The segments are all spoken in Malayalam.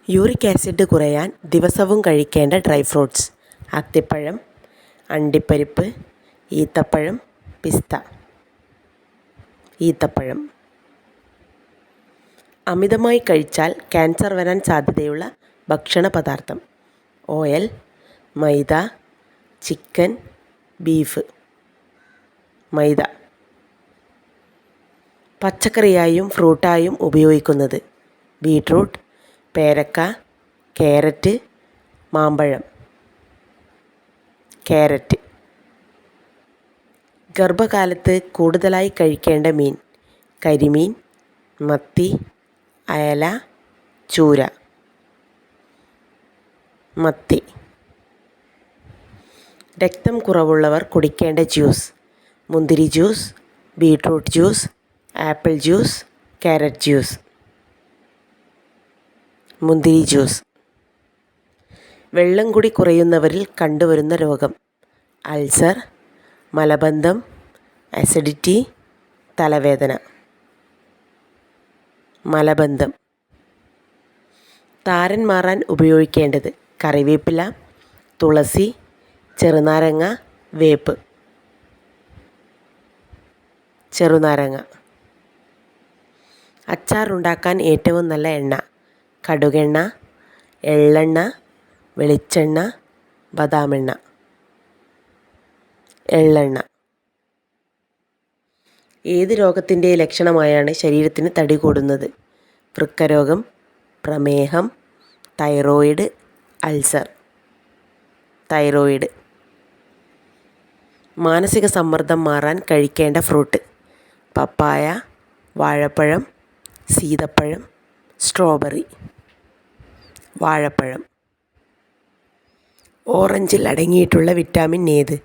യൂറിക് ആസിഡ് കുറയാൻ ദിവസവും കഴിക്കേണ്ട ഡ്രൈ ഫ്രൂട്ട്സ്: അത്തിപ്പഴം, അണ്ടിപ്പരിപ്പ്, ഈത്തപ്പഴം, പിസ്ത. ഈത്തപ്പഴം. അമിതമായി കഴിച്ചാൽ ക്യാൻസർ വരാൻ സാധ്യതയുള്ള ഭക്ഷണ പദാർത്ഥം: ഓയിൽ, മൈദ, ചിക്കൻ, ബീഫ്. മൈദ. പച്ചക്കറിയായും ഫ്രൂട്ടായും ഉപയോഗിക്കുന്നത്: ബീട്രൂട്ട്, പേരക്ക, ക്യാരറ്റ്, മാമ്പഴം. ക്യാരറ്റ്. ഗർഭകാലത്ത് കൂടുതലായി കഴിക്കേണ്ട മീൻ: കരിമീൻ, മത്തി, അയല, ചൂര. മത്തി. രക്തം കുറവുള്ളവർ കുടിക്കേണ്ട ജ്യൂസ്: മുന്തിരി juice, beetroot juice, apple juice, carrot juice. മുന്തിരി ജ്യൂസ്. വെള്ളം കുടി കുറയുന്നവരിൽ കണ്ടുവരുന്ന രോഗം: അൾസർ, മലബന്ധം, അസിഡിറ്റി, തലവേദന. മലബന്ധം. താരൻ മാറാൻ ഉപയോഗിക്കേണ്ടത്: കറിവേപ്പില, തുളസി, ചെറുനാരങ്ങ, വേപ്പ്. ചെറുനാരങ്ങ. അച്ചാറുണ്ടാക്കാൻ ഏറ്റവും നല്ല എണ്ണ: കടുകെണ്ണ, എള്ളെണ്ണ, വെളിച്ചെണ്ണ, ബദാമെണ്ണ. എള്ളെണ്ണ. ഏത് രോഗത്തിൻ്റെ ലക്ഷണമായാണ് ശരീരത്തിന് തടി കൂടുന്നത്? വൃക്കരോഗം, പ്രമേഹം, തൈറോയിഡ്, അൾസർ. തൈറോയിഡ്. മാനസിക സമ്മർദ്ദം മാറാൻ കഴിക്കേണ്ട ഫ്രൂട്ട്: പപ്പായ, വാഴപ്പഴം, സീതപ്പഴം, സ്ട്രോബെറി. വാഴപ്പഴം. ഓറഞ്ചിൽ അടങ്ങിയിട്ടുള്ള വിറ്റാമിൻ ഏത്?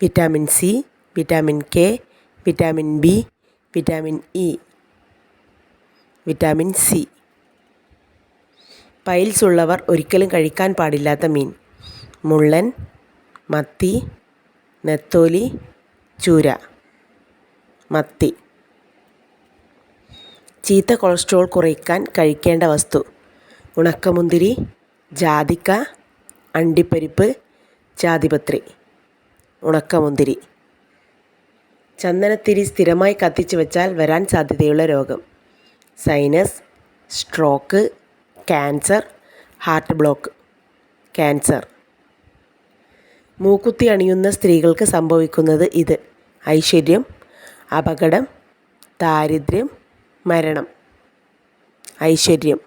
Vitamin C, vitamin K, vitamin B, vitamin E. Vitamin C. Piles ഉള്ളവർ ഒരിക്കലും കഴിക്കാൻ പാടില്ലാത്ത മീൻ: മുള്ളൻ, മത്തി, നെത്തോലി, ചൂര. മത്തി. ചീത്ത കൊളസ്ട്രോൾ കുറയ്ക്കാൻ കഴിക്കേണ്ട വസ്തു: ഉണക്കമുന്തിരി, ജാതിക്ക, അണ്ടിപ്പരിപ്പ്, ജാതിപത്രി. ഉണക്കമുന്തിരി. ചന്ദനത്തിരി സ്ഥിരമായി കത്തിച്ചു വച്ചാൽ വരാൻ സാധ്യതയുള്ള രോഗം: sinus, stroke, cancer, heart block. Cancer. മൂക്കുത്തി അണിയുന്ന സ്ത്രീകൾക്ക് സംഭവിക്കുന്നത് ഇത്: ഐശ്വര്യം, അപകടം, ദാരിദ്ര്യം, മരണം. ഐശ്വര്യം.